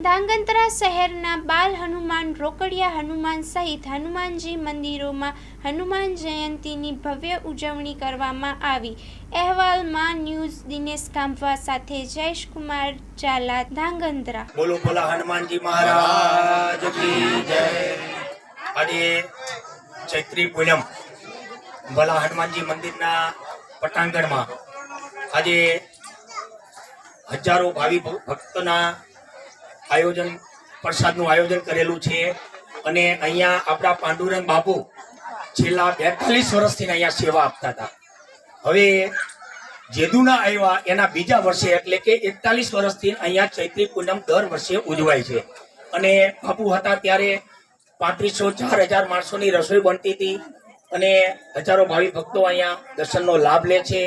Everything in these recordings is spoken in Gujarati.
ધાંગધ્રા શહેરના બાલ હનુમાન, રોકડિયા હનુમાન સહિત હનુમાનજી મંદિરોમાં હનુમાન જયંતીની ભવ્ય ઉજવણી કરવામાં આવી। અહેવાલ માં ન્યૂઝ દિનેશ કાંભા સાથે જયેશકુમાર ઝાલા, ધાંગધ્રા। બોલો બોલા હનુમાનજી મહારાજ કી જય। આજે ચૈત્રી પૂનમ ભલા હનુમાનજી મંદિરના પટાંગણમાં આજે હજારો ભાવિ ભક્તોના આયોજન પ્રસાદનું આયોજન કરેલું છે અને અહીંયા આપણા પાંડુરંગ બાપુ છેલ્લા 42 વર્ષથી અહીંયા સેવા આપતા હતા। હવે જેદુના આવ્યા એના બીજા વર્ષે એટલે કે 41 વર્ષથી અહીંયા ચૈત્રી પૂનમ દર વર્ષે ઉજવાય છે અને બાપુ હતા ત્યારે 3500-4000 માણસોની રસોઈ બનતી હતી અને હજારો ભાવિ ભક્તો અહીંયા દર્શનનો લાભ લે છે।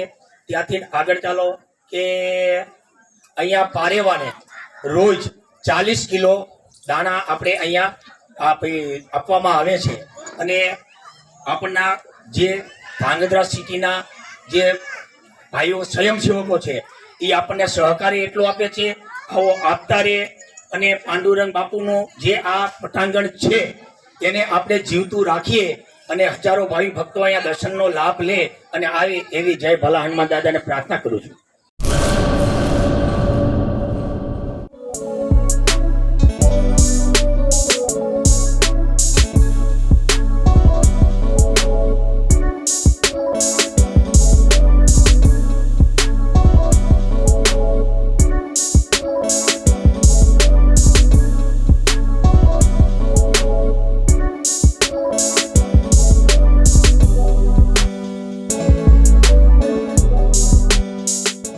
ત્યાંથી આગળ ચાલો કે અહીંયા પારેવાને રોજ 40 કિલો દાણા આપણે અહીંયા આપવામાં આવે છે અને આપણના જે ધાંગધ્રા સિટીના જે ભાઈઓ સ્વયંસેવકો છે એ આપણને સહકારી એટલો આપે છે। આવો આપતા રહે અને પાંડુરંગ બાપુનું જે આ પટાંગણ છે એને આપણે જીવતું રાખીએ અને હજારો ભાવિ ભક્તો અહીંયા દર્શનનો લાભ લે અને આવે એવી જય ભલા હનુમાન દાદાને પ્રાર્થના કરું છું।